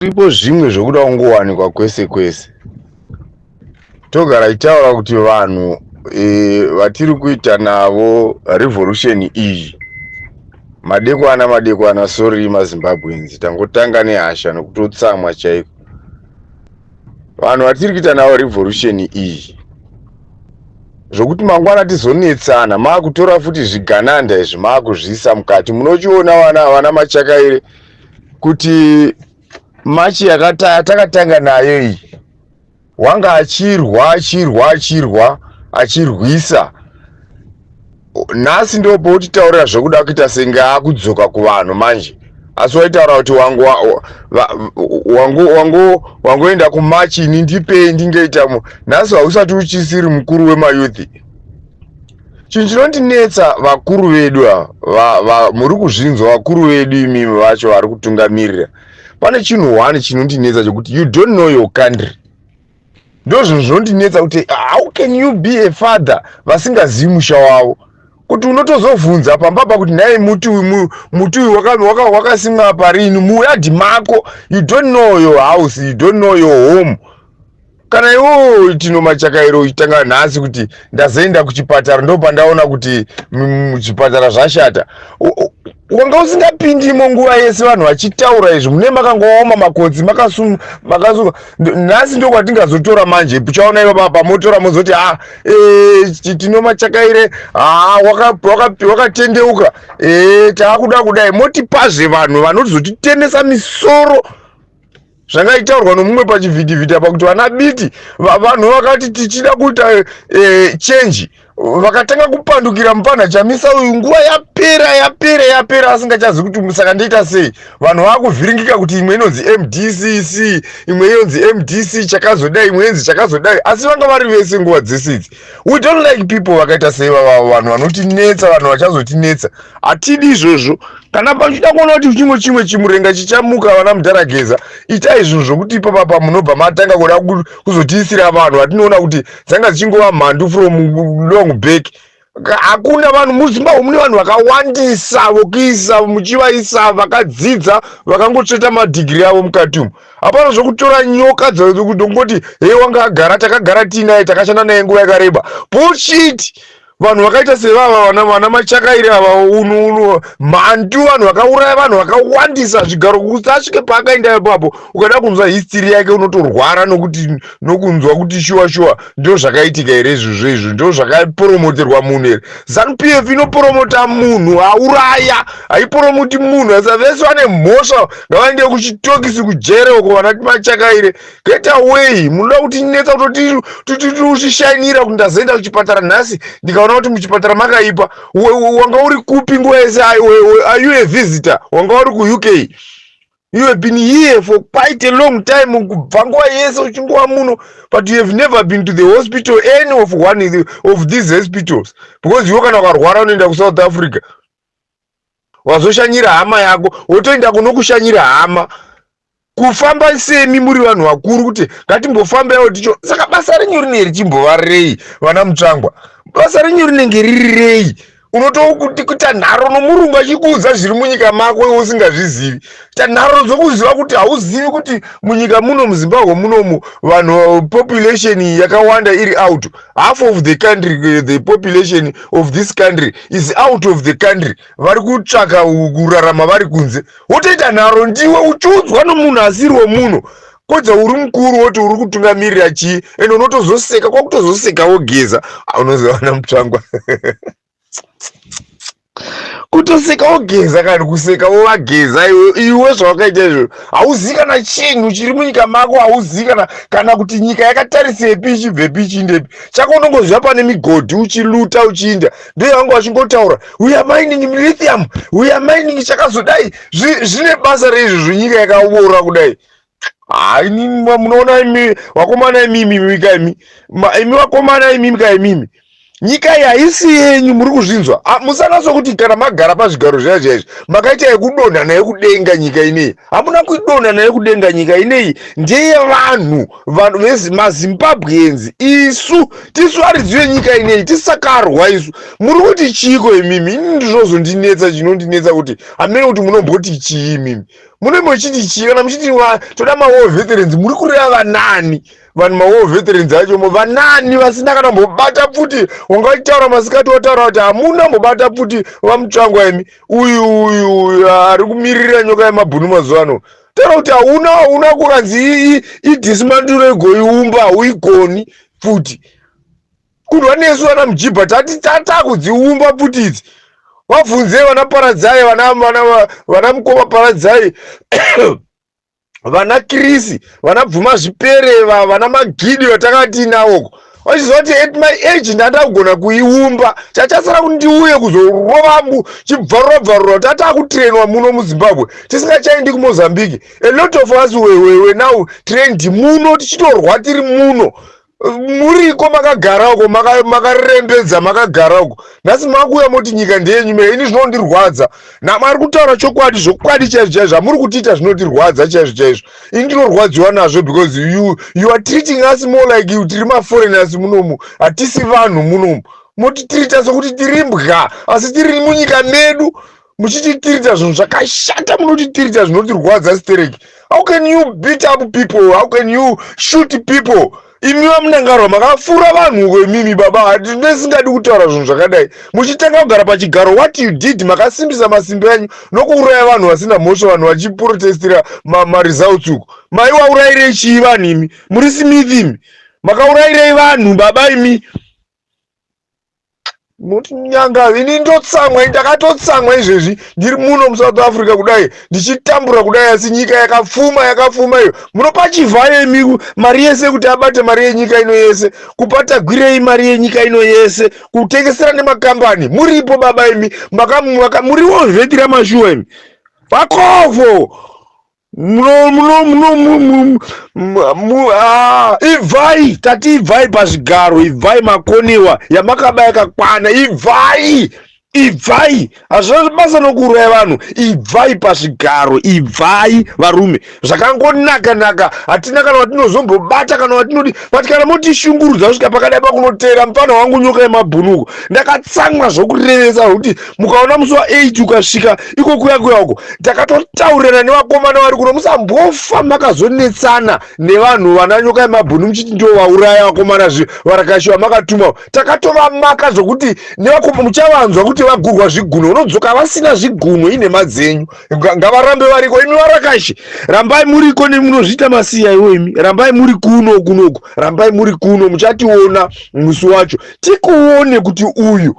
Zvipo zvimwe zvokuda kungowanikwa kwese kwese. Togara itaura kuti vanhu vatiri kuita navo revolution iyi madekwana sorry maZimbabweans tangotanga nehasha nokutotsamwa chaiko. Vanhu vatiri kuita navo revolution iyi zvokuti mangwana tizonetsana maakutora futi zvigananda izvi maakuzviisa mukati. Munochiona vana Machakaire kuti machi yatakatanga nayo iyi wanga achirwisa. Nhasi ndo potitaurira zvokuda kuita senge akudzoka kuvanhu manje, asi waitaura kuti wangoenda kumachi ini ndipei ndingeita. Nhasi hausati uchisiri mukuru wemayuthi. Chinhu chinondinetsa vakuru vedu muri kuzvinzwa vakuru vedu imimi vacho vari kutungamirira. Pane chinhu one chinondinetsa chokuti you don't know your country. Ndo zvinhu zvinondinetsa kuti how can you be a father vasingazivi musha wavo, kuti unotozobvunza pambapa kuti nai muti uyu wakasimwa parini muyadhi mako. You don't know your house, you don't know your home. Kana iwo tino Machakaire uchitanga nhasi kuti ndazoenda kuchipatara ndopandaona kuti chipatara zvashata, wanga usingapindimo nguva yese vanhu vachitaura izvi. Mune makangooma makotsi makasuka. Nhasi ndo kwatingazotora manje puchaona ivo pamotora mozoti tino Machakaire wakatendeuka, taakuda kudai motipazve vanhu vanozotitenesa misoro. Zvangaitaurwa nomumwe pachivhidhivhidhi apa kuti vana biti vanhu vakati tichida kuita change vakatanga kupandukira mupana chamisa uyu nguva yapera asingachazi kuti saka ndoita sei. Vanhu vakuvhiringika kuti imwe inonzi MDCC, imwe inonzi MDC chakazodai, imwe inonzi chakazodai, asi vanga vari vese nguva dzesidzi. We don't like people vakaita sei vanhu vanotinetsa, vanhu vachazotinetsa. Hatidi izvozvo. Kana pachida kuona kuti chimwe chimurenga chichamuka vana Mudharageza, itai zvinhu zvokuti ipapa munobva matanga kuda kuzotiisira vanhu vatinoona kuti dzanga dzichingova mhandu from long back. Hakuna vanhu muZimbabwe, mune vanhu vakawandisa vokuisa muchivaisa vakadzidza vakangotsveta madhigiri avo mukati umu. Hapana zvokutora nyoka dzokungoti hei wanga agara takagara tinaye takashanda naye nguva yakareba. Bullshit. Vanhu vakaita sevava vana Machakaire ava mhandu, vanhu vakauraya vanhu vakawandisa zvigaro kusasvike paakaenda ipapo ukada kunzwa history yake unotorwara nokunzwa kuti shuwa ndo zvakaitika here izvozvo ndo zvakaporomoterwa munhu here. ZANU-PF inoporomota munhu auraya, haiporomoti munhu. Asa vese vane mhosva ngavaende kuchitokisi kujere uko vana Machakaire. Get away. Munoda kuti netsa kuti uchishainira kuti ndazoenda kuchipatara nhasi ndikaona kuti muchipatara makaipa. Wanga uri kupi nguva yese? Are you a visitor? Wanga uri ku-UK? You have been here for quite a long time. Kubva nguva yese uchingova muno, but you have never been to the hospital, any of one of these hospitals, because you kana ukarwara unoenda kuSouth Africa. Wazoshanyira hama yako, wotoenda kunokushanyira hama. Kufamba semi muri vanhu vakuru kuti ngatimbofambawo ticho. Saka basa renyu rinenge richimbova rei vana Mutsvangwa? Basa renyu rinenge riri rei? Unotokuti tanharo nomurungu achikuudza zviri munyika mako iwe usingazvizivi. Tanharo dzokuziva kuti hauzivi kuti munyika muno muZimbabwe munomu vanhu population yakawanda iri out. Half of the country, the population of this country is out of the country. Vari kutsvaka kurarama vari kunze. Wotoita nharo ndiwe uchiudzwa nomunhu asiriwo muno. Kodza uri mukuru woti uri kutungamirira chii, ende unotozoseka kwakutozoseka wogeza. Unoziva vana Mutsvangwa. Kutoseka wogeza kana kuseka wovageza iwe zvawakaita izvo. Hauzivi kana chinhu chiri munyika mako, hauzivi kana kuti nyika yakatarisepi ichibvepi ichiindepi. Chako unongoziva pane migodhi uchiluta uchiinda. Ndiye vanga vachingotaura we are mining lithium, we are mining chakazodai. Zvine basa reizvozvo nyika yakaora kudai. Munoona imi vakomana imimi nyika imi, imi vakomana imimi ka imimi. nyika iyi haisi yenyu, muri kuzvinzwa. Musanatso kuti kana magara pazvigaro zvaya zvaizvi makaita yekudonha naye kudenga nyika ineyi. Hamuna kuidonha naye kudenga nyika ineyi, ndeyevanhu, vanhu mazimbabwenzi. Isu tisu aridzi venyika ineyi, tisakarwa isu. Muri kuti chiko imimi, ini ndizvozondinetsa, chinondinetsa kuti hamene kuti munomboti chii imimi. Mune muchiti chii kana muchiti toda ma-war veterans, muri kureva vanani? Vanhu ma-war veterans acho vanani vasina kana mbobata pfuti. Wangataura masikati wataura kuti hamuna mbobata pfuti vamutsvangwa imi. Uyu ari kumirira nyoka yemabhunu mazuva ano. Taura kuti hauna kukanzi idismanturo igoiumba, uigoni pfuti. Kudwa nesu vana mujibha takudziumba pfuti idzi. Wabvunzei vana Paradzai, vana Mukoma Paradzai, vana Krisi, vana Bvuma Zvipereva, vana Magidi vatakati nawo. Wachiziva kuti at my age ndandagona kuiumba. Chachasara kuti ndiuye kuzorova chibvarura tatakutrenwa muno muZimbabwe. Tisingachaendi kuMozambique. A lot of us we now trained muno, tichitorwa tiri muno. Muriko makagarako, makarembedza makagarako. Nhasi makuya moti nyika ndeyenyu, ini zvinondirwadza. Namari kutaura chokwadi, zvokwadi chaizvo hamuri kutiita zvinotirwadza chaizvo. Ini ndinorwadziwa nazvo because you are treating us more like you tiri maforeigners munomu. Hatisi vanhu munomu. Motitiita sokuti tiri mbwa, asi tiri munyika medu. Muchititirita zvinhu zvakashata, munotitirita zvinotirwadza stereki. How can you beat up people? How can you shoot people? Imi vamunangarwa makafura vanhu kwemimi baba, ndisingadi kutaura zvinhu zvakadai. Muchitanga kugara pachigaro, what you did, makasimbisa masimbi enyu nokuuraya vanhu vasina mhosva, vanhu vachiprotestira results uko. Maiwaurayirei chii vanhu imi? Muri Smith imi? Makaurayirei vanhu baba imi? Nyanga ini ndakatotsamwa izvezvi ndiri muno muSouth Africa kudai, ndichitambura kudai, asi nyika yakapfuma iyo. Munopa Chivhare imi mari yese kuti abate mari yenyika ino yese, kupatagwirei mari yenyika ino yese, kutengesera nemakambani. Muripo baba imi, muriwo zvetira mashuwa imi. Vakovho ivhai, tati ivhai pazvigaro, ivhai makoniwa yamakaba yakakwana, ivhai hazvina basa nokuuraya vanhu. Ivhai pazvigaro, ivhai varume, zvakangonaka. Hatina kana watinozombobata kana watinoti but kana motishungurudza kusvika pakadai pakunotera mufana wangu nyoka yemabhunuko. Ndakatsamwa zvokurevesa kuti mukaona musi wa8 ukasvika iko kuya uko, takatotaurira nevakomana vari kuno, musambofa makazonetsana nevanhu vana nyoka yemabhunu muchiti ndio vauraya vakomana varakashiwa makatuma. Takatovamaka zvokuti muchavanzwa kuti vagurwa zviguno, unodzoka vasina zviguno ine madzenyu. Ngavarambe variko. Imi varakashi, rambai muriko nemunozviita masiya iwo imi. Rambai muri kunoko, rambai muri kuno, muchationa musi wacho. Tikuone kuti uyu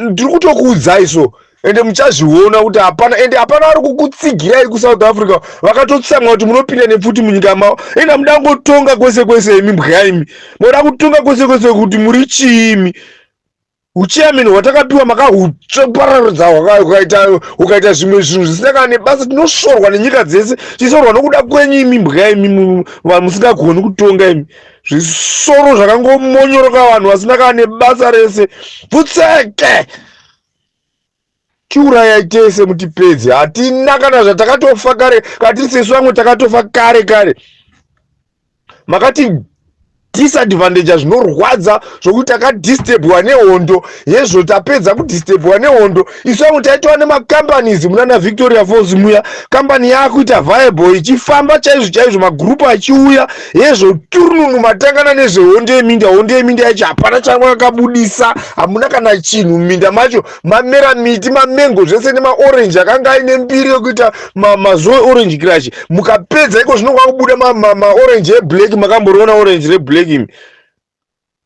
ndiri kutokuudzai so. Ende muchazviona kuti hapana vari kukutsigirai kuSouth Africa. Vakatotsamwa kuti munopinda nepfuti munyika mavo. Enda mudangotonga kwese imi mbwa imi. Moda kutonga kwese kuti muri chiimi. Uchairman hwatakapiwa makahupararudza ukaita zvimwe zvinhu zvisina kana nebasa. Tinoshorwa nenyika dzese, tisorwa nokuda kwenyu imi mbwa imi musingagoni kutonga imi. Zvisoro zvakangomonyoroka, vanhu vasina kana nebasa rese. Putseke tiurayai tese mutipedzi. Hatina kana zvatakatofa kare, kati sesu vamwe takatofa kare. Makati disadvantage zvinorwadza zvokuti takadistebwa nehondo. Yezvo tapedza kudistebwa nehondo, isu vamwe taitova nemacompanies munana Victoria Falls muya. Kambani yakuita viable ichifamba chaizvo, magrupu achiuya. Yezvo turununu matangana nezvehondo yeminda. Hondo yeminda yacho hapana changu akabudisa, hamuna kana chinhu muminda macho. Mamera miti, mamengo zvese nemaorange akanga aine mbiri yokuita mazoe orange crush. Mukapedza iko zvino kwakubuda maorange eblack. Makamboriona orange reblack imi?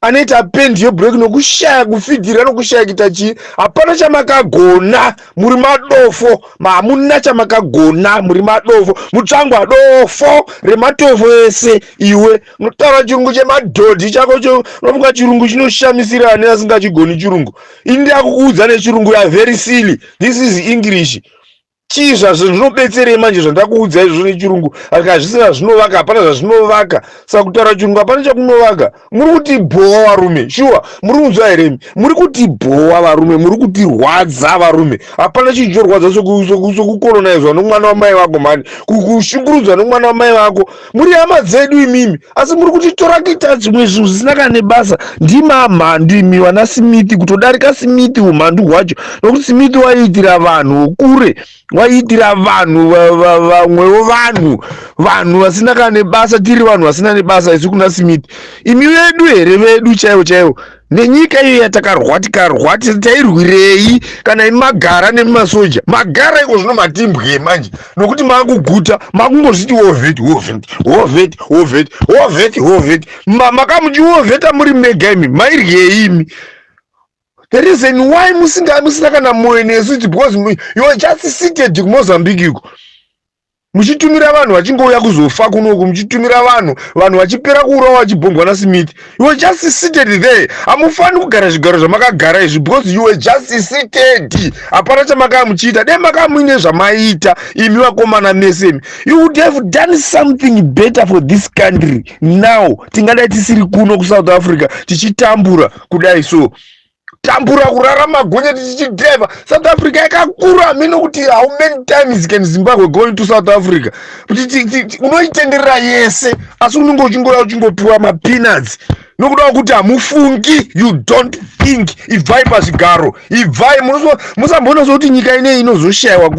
Anoita pendi yeblack nokushaya kufidhira nokushaya kuita chii. Hapana chamakagona, muri madofo. Hamuna chamakagona, muri madofo. Mutsvangwa dofo rematofo ese. Iwe unotaura chirungu chemadhodhi chako unofunga chirungu chinoshamisira ane asingachigoni chirungu. Ini ndakuudza nechirungu ya very silly. This is English. chii zvinobetserei manje zvandakuudza izvo nechirungu aka hazvisina zvinovaka hapana zvazvinovaka saka kutaura chirungu hapana chakunovaka. Muri kuti bhowa varume, shuwa muri kunzwa here? Muri kuti bhowa varume, muri kuti rwadza varume, hapana chichorwadza sokukolonaidzwa nomwana wamai vako mani, kushungurudzwa nomwana wamai vako. Muri hama dzedu imimi, asi muri kuti tora kuita zvimwe zvinhu zvisina kana nebasa. Ndimamhandu imi vana Simithi kutodarika Simithi umhandu hwacho, nokuti Simithi waiitira vanhu kure, waiitira vanhu vamwewo vanhu vasina kana nebasa. Tiri vanhu vasina nebasa isu kuna Simithi. Imi vedu here vedu chaivo chaivo nenyika iyo yatakarwa tairwirei kana imagara nemasoja magara iko zvino matimbwe manje nokuti makuguta makungozviti wovheti makamuchi wovheta muri mega imi mairyei imi. The reason why musina kana moyo nesu because you are just seated kuMozambique iko muchitumira vanhu vachingouya kuzofa kunoku, muchitumira vanhu vachipera kuurawa vachibhombwa naSmith. You were just seated there. Hamufani kugara zvigaro zvamakagara izvi because you were just seated. Hapana chamakamuchiita. Dai makamuine zvamaita imi vakomana mese imi. You would have done something better for this country. Now tingadai tisiri kuno kuSouth Africa tichitambura kudai so. Tambura kurarama gonya tichidriver. South Africa yakakura mino kuti how many times can Zimbabwe going to South Africa? Unoitenderera yese asi unongo uchingopiwa mapeanuts nokuda kuti hamufungi, you don't think. Ibvai pazvigaro, ibvai. Musamboona kuti nyika inei inozoshayiwa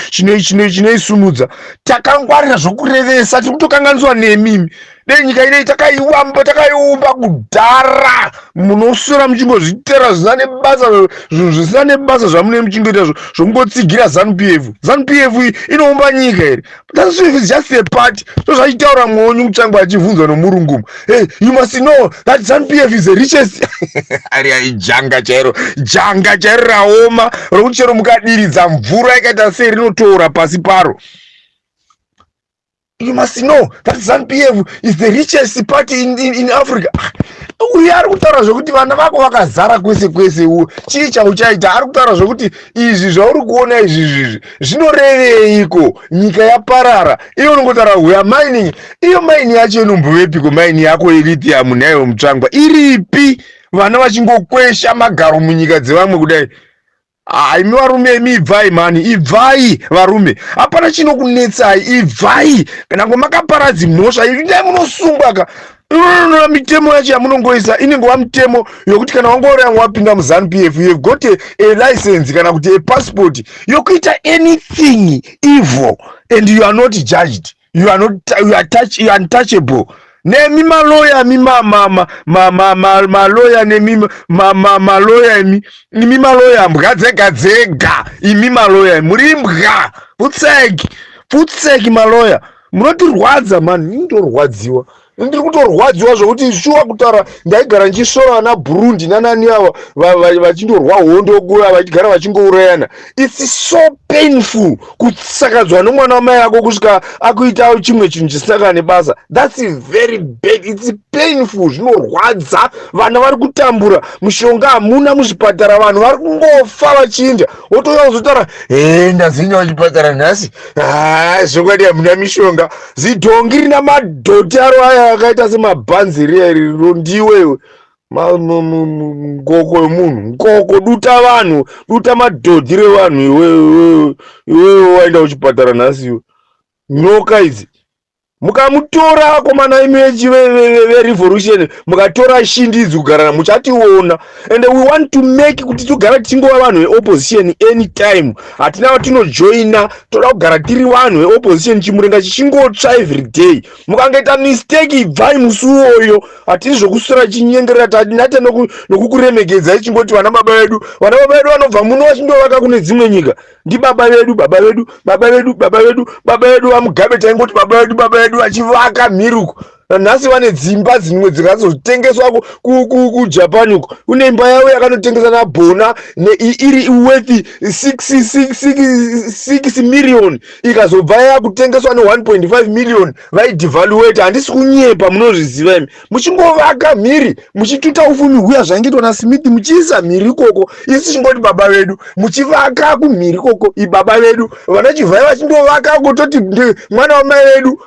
chinoisumudza. Takangwarira zvokurevesa, tiri kutokanganiswa nemimi. Dei nyika inei takaiumba kudhara, munoswera muchingozvitera zvisina nebasa, zvinhu zvisina nebasa zvamune muchingoita zvokungotsigira ZANU-PF inoumba nyika here. That is just a party. So zvachitaura Mwonyu Mutsvangu achibvunzwa nomurungumu, hey, you must know that ZANU-PF is the richest. Ari janga chairo raoma rokuti chero mukadiridza mvura ikaita sei rinotoora pasi paro. You must know that ZANU-PF is the richest party in Africa. Uyu ari kutaura zvokuti vana vako vakazara kwese kwese. Chii chauchaita? Ari kutaura zvokuti izvi zvauri kuona izvi zvinoreveiko? Nyika yaparara. Iyo unongotaura we are mining. Iyo maini yacho inombovepiko? Maini yako ilithium nayo Mutsvangwa iripi? Vana vachingokwesha magaro munyika dzevamwe kudai. Imi varume, imi ibvai mani, ibvai varume, hapana chinokunetsai, ibvai. Kana makaparadzi mhosva dai munosungwa mitemo yacho yamunongoisa inengova mitemo yokuti kana wangori yangu wapinda muZANU-PF you have got a license kana kuti a passport yokuita anything evil and you are not judged, you are untouchable. Nemi maloya maloya nemi maloya imi maloya mbwa dzega imi maloya muri mbwa putseki maloya munotirwadza mani. Ndorwadziwa, ndiri kutorwadziwa zvokuti shuwa kutaura ndaigara nchisora vana Burundi nanani ava vachindorwa hondo kuya vachigara vachingourayana. It's so painful kutsakadzwa nomwana wamai ako kusvika akuita chimwe chinhu chisina kana nebasa. That's very bad. It's painful. Zvinorwadza. Vana vari kutambura, mushonga hamuna muzvipatara, vanhu vari kungofa vachienda. Wotouya kuzotaura ndazinya kuchipatara nhasi, zvokwadi hamuna mishonga. Zidhongi rina madhoti aro aya akaita semabhanzi riro ndiwewe ngoko yemunhu, ngoko duta vanhu, duta madhodhi revanhu. Iwewe waenda kuchipatara nhasi iwe nyoka idzi. Mukamutora akomana imi verevolution mukatora shindi idzi kugarana muchationa. And we want to make kuti tugara tichingova vanhu veopposition anytime. Hatina vatinojoina, toda kugara tiri vanhu veopposition chimurenga chichingotsva every day. Mukangaita mistake ibvai musi uwoyo. Hatisi zvokuswera chinyengerera, tatinate nokukuremekedzai chingoti vana baba vedu vanobva muno vachindovaka kune dzimwe nyika. Ndi baba vedu vamugabe taingoti baba vedu vachivaka mhiruko. nhasi vane dzimba dzimwe dzikazotengeswa kuJapan uko. Une imba yavo yakanotengesa nabhona iri worth 6 million ikazobva yakutengeswa ne1.5 million vaidevaluate. Handisi kunyepa, munozviziva imi. Muchingovaka mhiri muchituta ufumi huya zvaingetwa naSmith muchiisa mhiri ikoko. Isi chingoti baba vedu muchivaka kumhiri ikoko ibaba vedu vana chivhai vachindovaka kutoti mwana wamai vedu.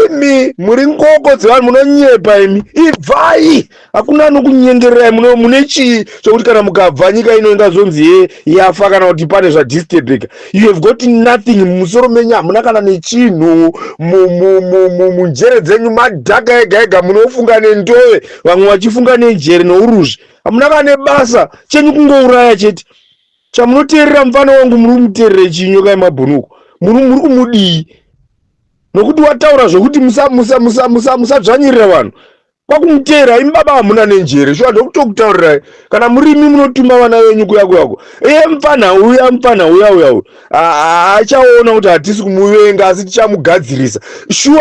Imi muri ngoko dzevanhu munonyepa imi. Ibvai, hakuna anokunyengererai. Mune chii chokuti kana mukabva nyika ino ingazonzi yafa kana kuti pane zvadisturbika? You have got nothing mumusoro menyu, hamuna kana nechinhu. Munjere dzenyu madhaka ega ega, munofunga nendove, vamwe vachifunga nenjere nouruzvi. Hamuna kana nebasa, chenyu kungouraya chete. Chamunoteerera mufana wangu muri kumuteerera chinyoka yemabhunuko. Muri kumudii? Nokuti wataura zvokuti musadzvanyirira vanhu kwakumuteera. Imi baba hamuna nenjere, shuwa ndokutokutaurirai. Kana murimi munotuma vana venyu kuyako mufana uya achaona kuti hatisi kumuvenga asi tichamugadzirisa.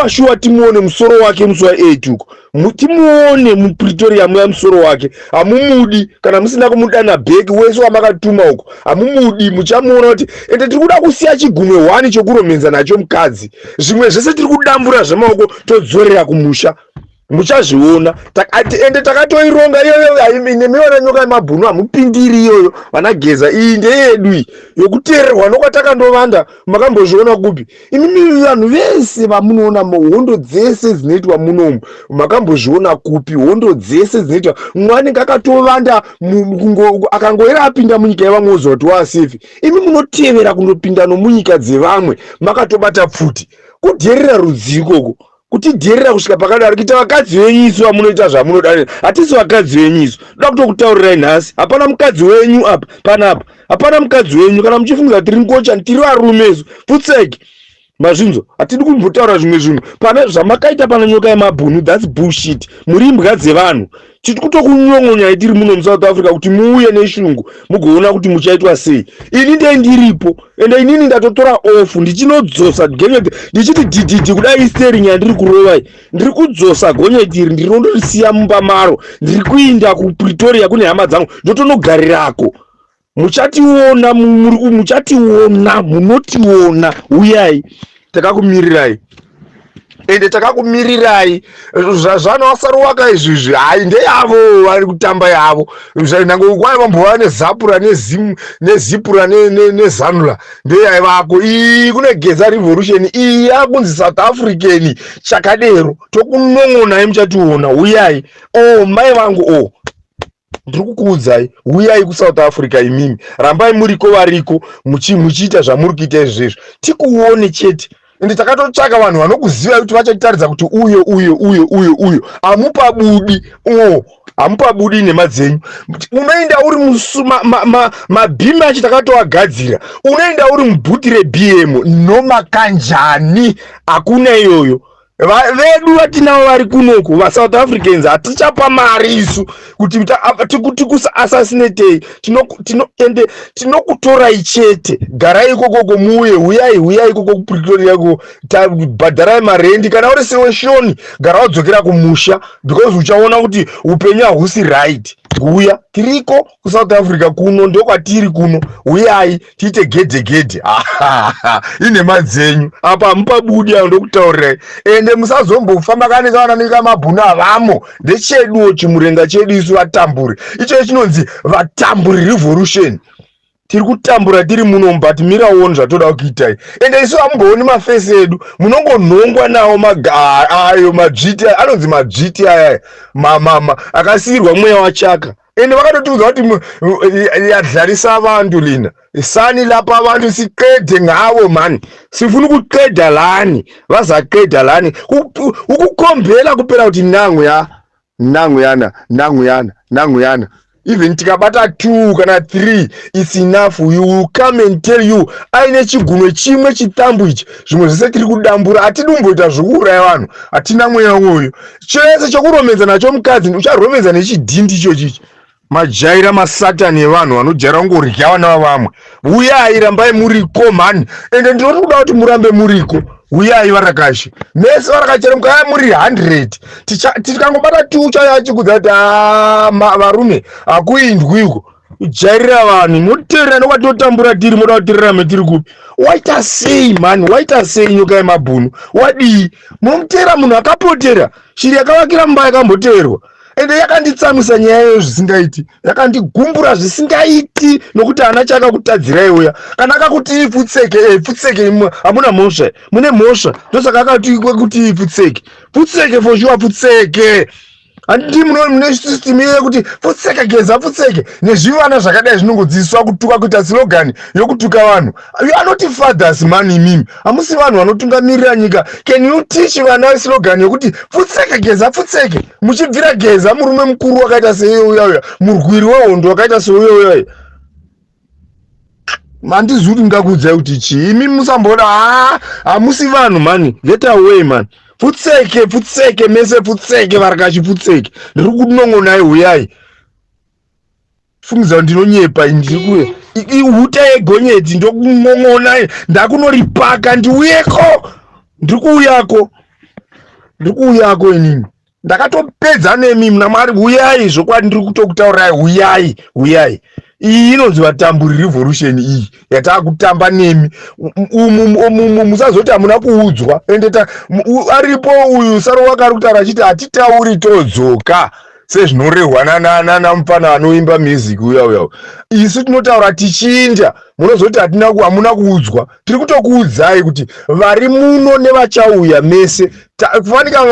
Shuwa timuone musoro wake musi wa8 uko, timuone muPretoria muya musoro wake. Hamumudi kana musina kumudana bheki wese wamakatuma uko, hamumudi. Muchamuona kuti ende tiri kuda kusiya chigumwe 1 chokuromedza nacho mukadzi. Zvimwe zvese tiri kudambura zvemaoko todzorera kumusha. Muchazviona. Ende takatoironga iyoyo. Nemiona nyoka yemabhunu hamupindiri iyoyo. Vanageza iyi ndeyedu iyi yokuteererwa nokwatakandovanda. Makambozviona kupi? Imimi vanhu vese vamunoona hondo dzese dzinoitwa munomu makambozviona kupi? Hondo dzese dzinoitwa mwani kakatovanda akangoera apinda munyika yevamwe ozoti wasefi. Imi munotevera kundopinda nomunyika dzevamwe makatobata pfuti. Kudherera rudziko uko, kutidherera kusvika pakadaro kuita vakadzi venyu isu vamunoita zvamunoda. Hatisi vakadzi venyu isu. Ndoda kutokutaurirai nhasi, hapana mukadzi wenyu apa panapa. Hapana mukadzi wenyu. Kana muchifunga tiri ngocha tiri varume isu pfutseki mazvinzo. Hatidi kumbotaura zvimwe zvinhu pana zvamakaita pana nyoka yemabhunu. That's bullshit. Muri imbwa dzevanhu. Tiri kutokunyongonya tiri muno muSouth Africa kuti muuye neshungu mugoona kuti muchaitwa sei. Ini ndiripo ende inini ndatotora off ndichinodzosa gonyeti ndichiti dididi kudai steering yandiri kurovai. Ndiri kudzosa gonyeti iri ndirondorisiya mumba maro. Ndiri kuinda kuPretoria kune hama dzangu ndotonogarirako. Muchationa, munotiona. Uyai, takakumirirai. Ende takakumirirai. Zvanoasarowaka izvizvi hai ndeyavo vari kutamba yavo. Nango kwai vambova nezapura nezipura nezanula ndeyai vako. Iyi kune Geza Revolution iyi yakunzi South African chakadero. Tokunongonai muchationa. Uyai. Mai vangu ndiri kukuudzai, uyai kuSouth Africa imimi. Rambai muriko variko muchiita zvamuri kuita izvezvo. Tikuone chete. Ende takatotsvaka vanhu vanokuziva kuti vachataridza kuti uyo hamupabudi. Hamupabudi nemadzenyu. Unoenda uri mabhimi achi takatoagadzira. Unoenda uri mubhuti reBM nomakanjani. Hakuna iyoyo. Vedu vatinavo vari kunoko vaSouth Africans hatichapa mari isu kuti tikusassinatei. Tinokutorai chete. Garai ikoko muuye. Uyai ikoko kuPretoria ko bhadharai marendi. Kana uri seweshoni gara wadzokera kumusha because uchaona kuti upenyu hahusi right. Uya tiriko kuSouth Africa kuno ndokwatiri kuno. Uyai tiite gedhe. Ine madzenyu apa hamupabudi avo ndokutaurirai. Ende musazombofamba kane kavanamika mabhunu avamo. Ndecheduwo chimurenga chedu isu vatamburi. Icho chinonzi vatamburi revolution. Tiri kutambura tiri muno but miraoni zvatoda kuitai. Ende isu hamumbooni mafesi edu. Munongonhongwa nawo ayo madzviti anonzi madzviti aya akasiyirwa mweya wachaka. Ende vakatotiudza kuti yadlarisa vantu lina. Sani lapa vantu siqede ngavo mani. Sifuni kuqeda lani. Vazaqeda lani. Ukukhombela kuphela kuti nangu yana. Even tikabata 2 kana 3 it's enough. You will come and tell you aine chigumwe chimwe chitambu ichi. Zvimwe zvese tiri kudambura. Hatidi kumboita zvokuuraya vanhu. Hatina mweya uwoyo. Chese chokuromedza nacho mukadzi ucharomedza nechidhindi ichochichi. Majaira masatani evanhu vanojaira kungorya vana vavamwe. Uyai rambai muriko mani. Ende ndinoti kuda kuti murambe muriko. uyai Varakashi mese Varakashi mukaya muri 100 tikangobata tucha yachi kudza kuti varume akuindwiko jairira vanhu muterera nokwatotambura tiri moda kutirira metiri kupi waita sei man waita sei nyoka yemabhunu wadii munomutera munhu akapotera shiri yakavakira mumba yakamboteerwa ende yakanditsamisa nyaya yeyo zvisingaiti yakandigumbura zvisingaiti nokuti hana chakakutadzirai uya kana akakuti ifutseke hamuna mhosva mune mhosva ndosaka akati kuti futseke for sure futseke handiti mune system yekuti futseke geza futseke nezvivana zvakadai zvinongodzidziswa kutuka kuita slogan yokutuka vanhu. You are not fathers man imimi hamusi vanhu vanotungamirira nyika. Can you teach vana slogan yokuti futseke geza futseke muchibvira geza murume mukuru wakaita seuya murwiri wehondo wakaita seuya handizvi kuti ndingakuudzai kuti chii imimi musamboda hamusi vanhu mani get away man futseke mese futseke Varakashi futseke ndiri kunongonai huyai fungidza kuti ndinonyepa ndiri huta yegonyeti ndokunongonai ndakunoripaka ndiuyeko ndiri kuuyako inini ndakatopedza nemi muna Mwari huyai zvokwadi ndiri kutokutaurirai huyai iyi inonzi vatamburi revolution iyi yatakutamba nemi musazoti hamuna kuudzwa ende aripo uyu Sarowaka kutaura achiti hatitauri todzoka sezvinorehwa namufana anoimba music uya isu tinotaura tichinda munozoti hamuna kuudzwa tiri kutokuudzai kuti vari muno nevachauya mese kufanika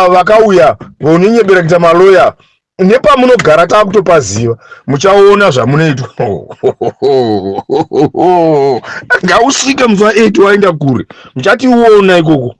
vakauya vononyebera kuita maloya nepamunogara takutopaziva muchaona zvamunoitwa ngausvike musi wa8 waenda kure muchationa ikoko.